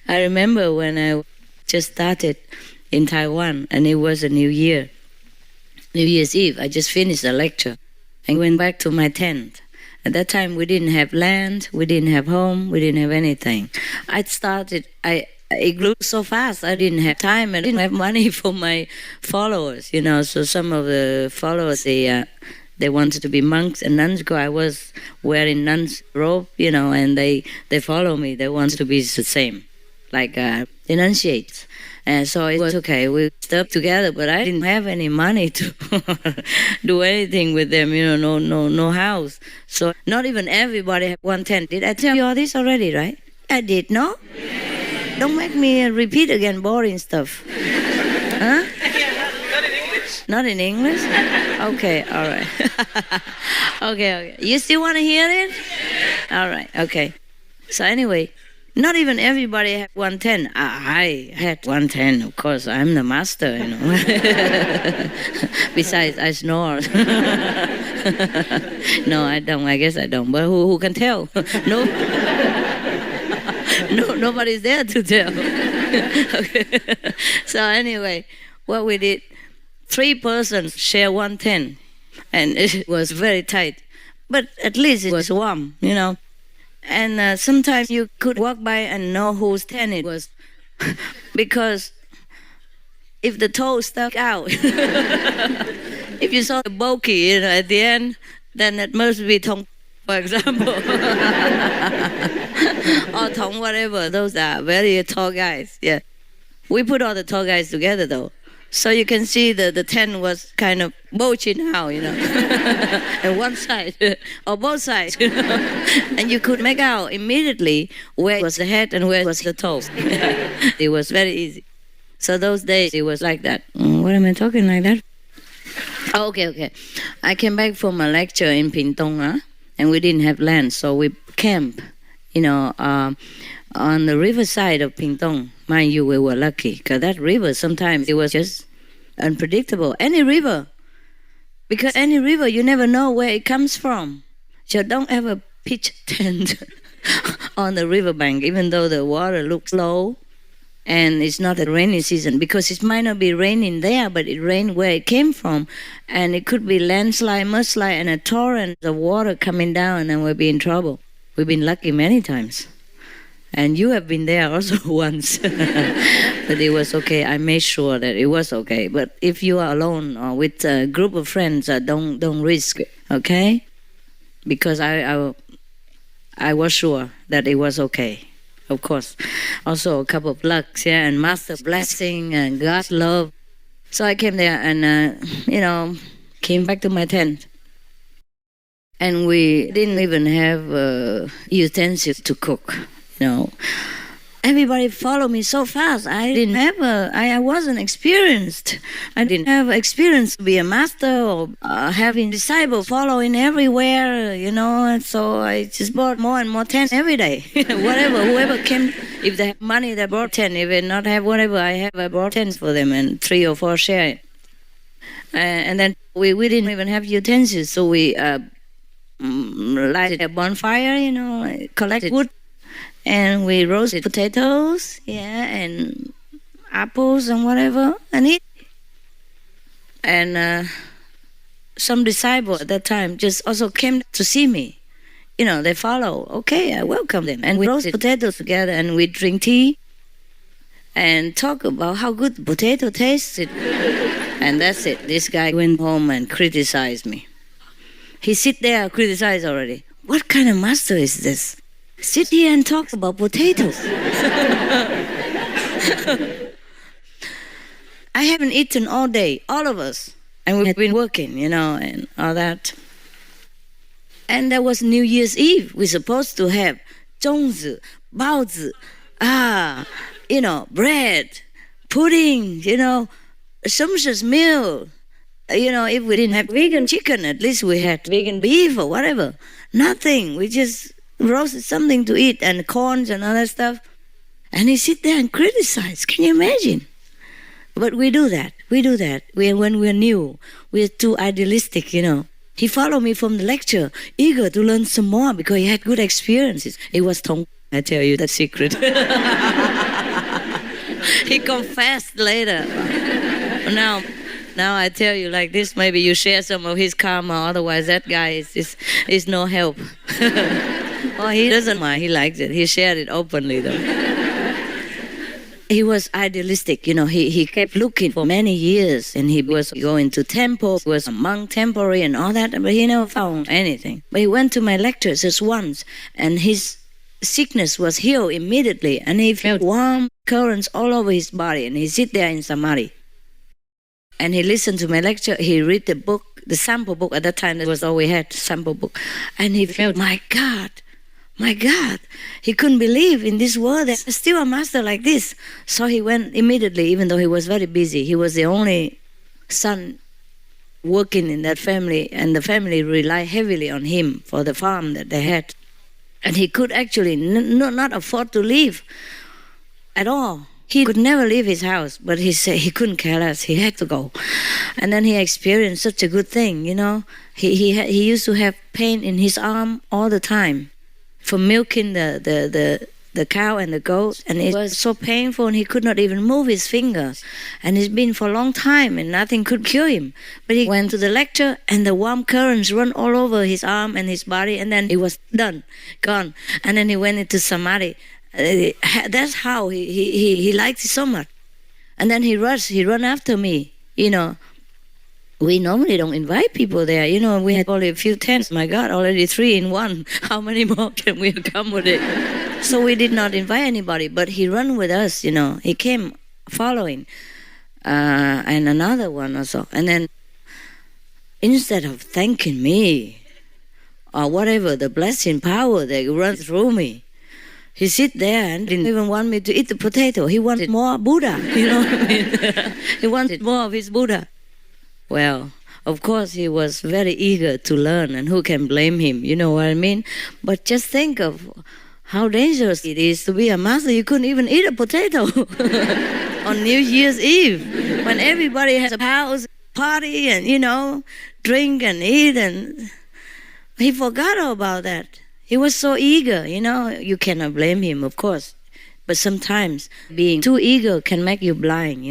I remember when I just started in Taiwan, and it was a New Year's Eve. I just finished a lecture and went back to my tent. At that time, we didn't have land, we didn't have home, we didn't have anything. It grew so fast, I didn't have time, I didn't have money for my followers, So some of the followers, they wanted to be monks and nuns, because I was wearing nuns' robe, and they follow me. They want to be the same, like initiates. And so it was okay. We stuck together, but I didn't have any money to do anything with them, no house. So not even everybody had one tent. Did I tell you all this already, right? I did, no? Don't make me repeat again boring stuff. Huh? Not in English? Okay, all right. Okay. You still want to hear it? All right, okay. So anyway, not even everybody had 110. I had 110, of course. I'm the master, Besides, I snore. No, I don't. I guess I don't. But who can tell? No, nobody's there to tell. Okay. So anyway, what we did, 3 persons share 110, and it was very tight. But at least it was warm, And sometimes you could walk by and know whose tent it was, because if the toe stuck out, if you saw the bulky, at the end, then it must be Thong, for example, or Thong whatever. Those are very tall guys. Yeah, we put all the tall guys together though. So you can see the tent was kind of bulging out, and one side or both sides, and you could make out immediately where was the head and where was the toes. It was very easy. So those days it was like that. What am I talking like that? Oh, okay. I came back from a lecture in Pingtung, and we didn't have land, so we camped, on the riverside of Pingtung. Mind you, we were lucky, because that river, sometimes it was just unpredictable. Any river. Because any river, you never know where it comes from. So don't ever pitch tent on the riverbank, even though the water looks low and it's not a rainy season, because it might not be raining there, but it rained where it came from. And it could be landslide, mudslide, and a torrent of water coming down, and we'll be in trouble. We've been lucky many times. And you have been there also once. But it was okay. I made sure that it was okay. But if you are alone or with a group of friends, don't risk it, okay? Because I was sure that it was okay, of course. Also a couple of lucks, and master blessing and God's love. So I came there and, came back to my tent. And we didn't even have utensils to cook. Everybody followed me so fast. I wasn't experienced. I didn't have experience to be a master or having disciples following everywhere, And so I just bought more and more tents every day. Whoever came, if they have money, they brought 10. If they not have whatever I brought 10 for them, and 3 or 4 share it. And then we didn't even have utensils, so we lighted a bonfire, collected wood. And we roasted potatoes, and apples and whatever, and eat. And some disciples at that time just also came to see me. They follow. Okay, I welcome them. And we roasted potatoes together, and we drink tea and talk about how good the potato tasted. And that's it. This guy went home and criticized me. He sit there, criticize already. What kind of master is this? Sit here and talk about potatoes. I haven't eaten all day, all of us. And we've been working, and all that. And there was New Year's Eve. We're supposed to have 粽子, 包子, bread, pudding, sumptuous meal. If we didn't have vegan chicken, at least we had vegan beef or whatever. Nothing. We just roasted something to eat and corns and other stuff. And he sit there and criticize. Can you imagine? But we do that. When we're new, we're too idealistic, He followed me from the lecture, eager to learn some more because he had good experiences. It was Thong. I tell you that secret. He confessed later. Now I tell you like this, maybe you share some of his karma, otherwise that guy is no help. Oh, he doesn't mind, he likes it. He shared it openly though. He was idealistic, he kept looking for many years, and he was going to temples, was a monk temporary and all that, but he never found anything. But he went to my lectures just once, and his sickness was healed immediately, and he felt warm currents all over his body, and he sit there in samadhi. And he listened to my lecture, he read the book, the sample book, at that time that was all we had, sample book, and he felt, my God, he couldn't believe in this world there's still a master like this. So he went immediately, even though he was very busy. He was the only son working in that family, and the family relied heavily on him for the farm that they had. And he could actually not afford to leave at all. He could never leave his house, but he said he couldn't care less. He had to go. And then he experienced such a good thing, He used to have pain in his arm all the time for milking the cow and the goats, and it was so painful, and he could not even move his fingers, and it's been for a long time, and nothing could cure him. But he went to the lecture, and the warm currents run all over his arm and his body, and then it was gone, and then he went into samadhi. That's how he liked it so much. And then he ran after me, We normally don't invite people there. We had only a few tents. My God, already 3 in 1. How many more can we accommodate? So we did not invite anybody, but he ran with us, He came following. And another one also. And then instead of thanking me or whatever, the blessing power that runs through me, he sit there and didn't even want me to eat the potato. He wanted more Buddha, you know what I mean? He wanted more of his Buddha. Well, of course, he was very eager to learn, and who can blame him, you know what I mean? But just think of how dangerous it is to be a master. You couldn't even eat a potato on New Year's Eve, when everybody has a house party and, drink and eat, and he forgot all about that. He was so eager, You cannot blame him, of course. But sometimes being too eager can make you blind,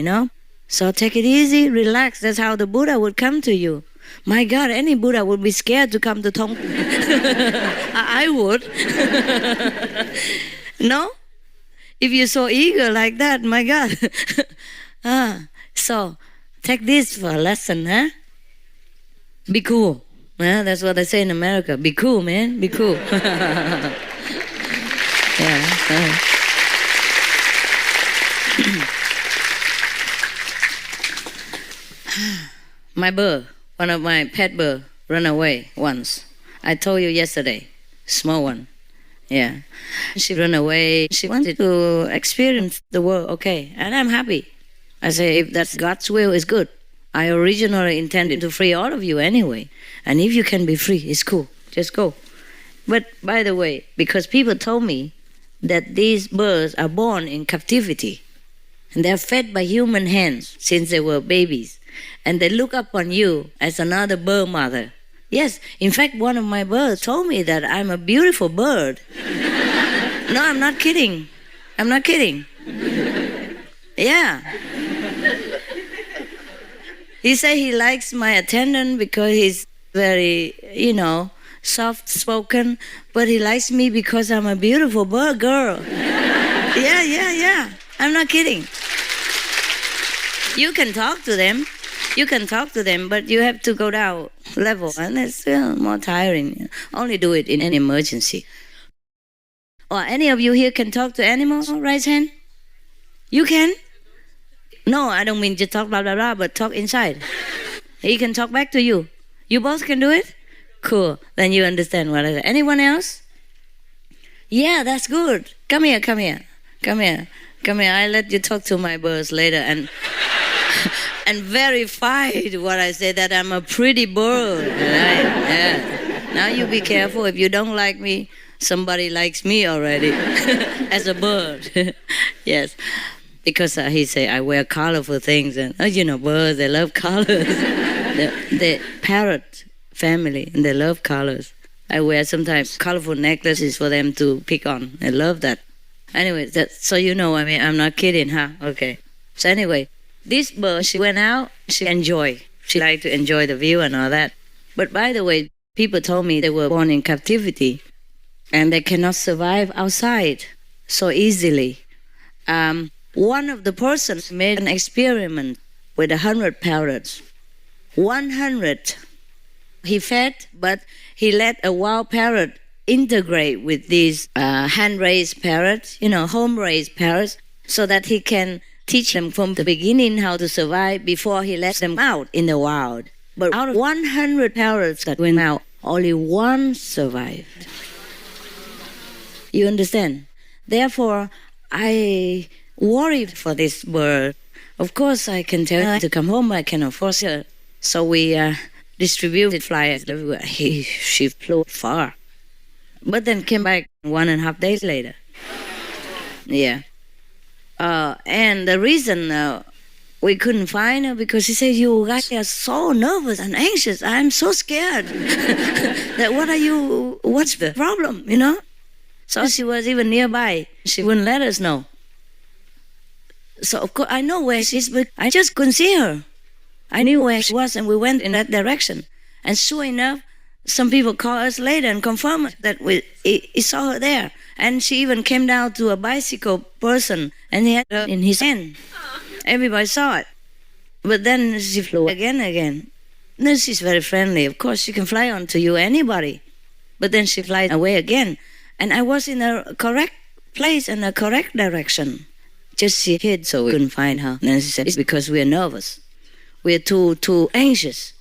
So take it easy, relax. That's how the Buddha would come to you. My God, any Buddha would be scared to come to Tong. I would. No? If you're so eager like that, my God. So take this for a lesson, huh? Be cool. That's what they say in America. Be cool, man. Be cool. Yeah. My bird, one of my pet bird, ran away once. I told you yesterday, small one. Yeah. She ran away. She wanted to experience the world, okay, and I'm happy. I say, if that's God's will, it's good. I originally intended to free all of you anyway. And if you can be free, it's cool. Just go. But by the way, because people told me that these birds are born in captivity, and they're fed by human hands since they were babies. And they look up on you as another bird mother. Yes, in fact, one of my birds told me that I'm a beautiful bird. No, I'm not kidding. Yeah. He said he likes my attendant because he's very, soft-spoken, but he likes me because I'm a beautiful bird girl. Yeah. I'm not kidding. You can talk to them, but you have to go down level, and it's still more tiring. Only do it in an emergency. Or any of you here can talk to animals? Raise hand. You can? No, I don't mean just talk blah, blah, blah, but talk inside. He can talk back to you. You both can do it? Cool. Then you understand what I said. Anyone else? Yeah, that's good. Come here. I let you talk to my birds later and verified what I said, that I'm a pretty bird. Right? Yeah. Now you be careful. If you don't like me, somebody likes me already as a bird. Yes. Because he say I wear colorful things, and birds, they love colors. the parrot family, and they love colors. I wear sometimes colorful necklaces for them to pick on. They love that. Anyway, so you know, I mean, I'm not kidding, huh? Okay. So anyway, this bird, she went out, she enjoyed. She liked to enjoy the view and all that. But by the way, people told me they were born in captivity and they cannot survive outside so easily. One of the persons made an experiment with 100 parrots. 100. He fed, but he let a wild parrot integrate with these hand-raised parrots, home-raised parrots, so that he can teach them from the beginning how to survive before he lets them out in the wild. But out of 100 parrots that went out, only one survived. You understand? Therefore, I worried for this bird. Of course, I can tell her to come home, I cannot force her. So we distributed flyers everywhere. She flew far. But then came back 1.5 days later. Yeah. And the reason we couldn't find her because she said, you guys are so nervous and anxious. I'm so scared. What's the problem, So she was even nearby. She wouldn't let us know. So of course I know where she is, but I just couldn't see her. I knew where she was and we went in that direction. And sure enough, some people called us later and confirmed that we saw her there. And she even came down to a bicycle person and he had her in his hand. Everybody saw it. But then she flew again. Then she's very friendly. Of course, she can fly onto you, anybody. But then she flies away again. And I was in a correct place and a correct direction. Just she hid so we couldn't find her. And she said, it's because we're nervous. We're too anxious.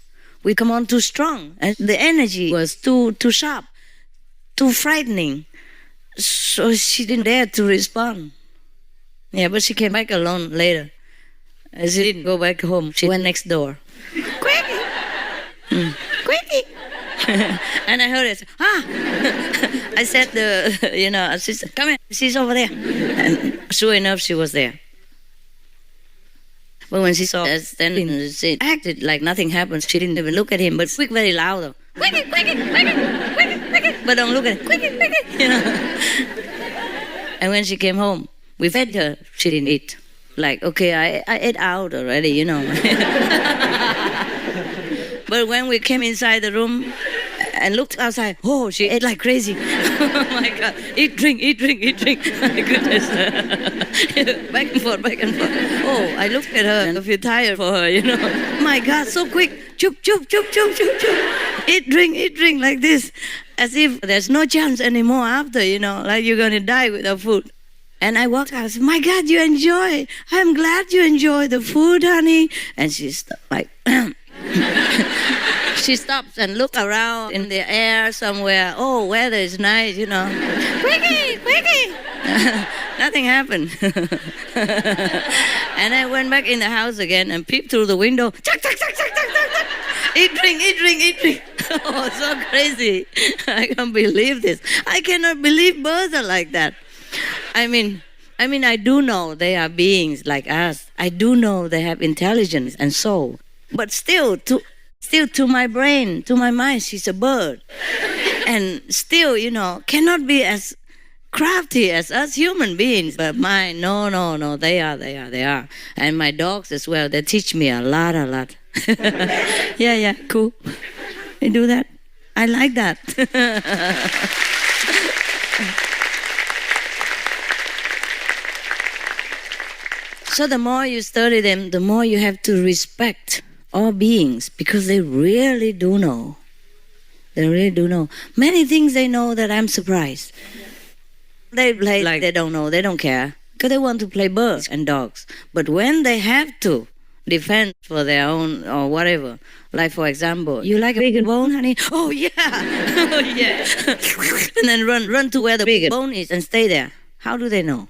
We come on too strong. And the energy was too sharp, too frightening. So she didn't dare to respond. Yeah, but she came back alone later. She didn't go back home. She went next door. Quickie! Quickie! And I heard it. I said assistant, come here, she's over there. And sure enough, she was there. But when she saw us, then she acted like nothing happened. She didn't even look at him, but squeaked very loud though. Quickie, quickie, quickie, quickie, quickie. But don't look at it. Quickie, quickie, And when she came home, we fed her. She didn't eat. Like, okay, I ate out already, But when we came inside the room and looked outside, oh, she ate like crazy. Oh my God, eat, drink. My goodness. Back and forth. Oh, I looked at her and I feel tired for her, My God, so quick. Chup. Eat, drink like this. As if there's no chance anymore after, like you're going to die without food. And I walked out and said, my God, you enjoy. I'm glad you enjoy the food, honey. And she's like... She stops and looks around in the air somewhere. Oh, weather is nice, Quickie! Nothing happened. And I went back in the house again and peeped through the window. Chuck. Eat, drink. Oh, so crazy. I can't believe this. I cannot believe birds are like that. I mean, I do know they are beings like us. I do know they have intelligence and soul. But still to my brain, to my mind, she's a bird. And still, cannot be as crafty as us human beings. But mine, no, they are. And my dogs as well, they teach me a lot. Yeah, cool. They do that. I like that. So the more you study them, the more you have to respect all beings because they really do know. Many things they know that I'm surprised. They play like they don't know, they don't care because they want to play birds and dogs. But when they have to defend for their own or whatever, like for example, you like a big bone, honey? Oh yeah, oh yeah. And then run to where the big bone is and stay there. How do they know?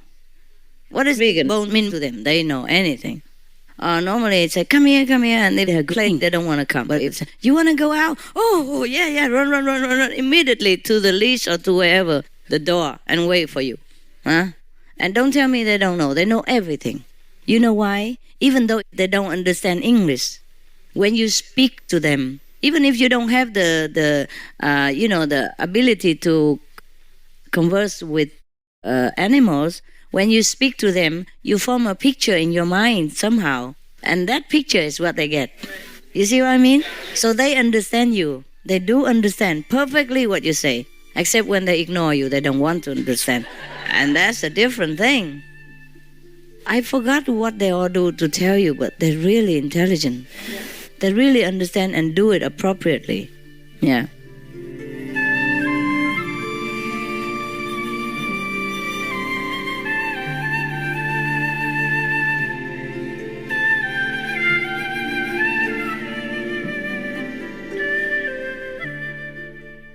What does big bone mean to them? They know anything. Normally it's like, come here, and they're playing, they don't want to come. But if you want to go out? Oh, yeah, run immediately to the leash or to wherever, the door, and wait for you. And don't tell me they don't know. They know everything. You know why? Even though they don't understand English, when you speak to them, even if you don't have the ability to converse with animals, when you speak to them, you form a picture in your mind somehow. And that picture is what they get. You see what I mean? So they understand you. They do understand perfectly what you say. Except when they ignore you, they don't want to understand. And that's a different thing. I forgot what they all do to tell you, but they're really intelligent. They really understand and do it appropriately. Yeah.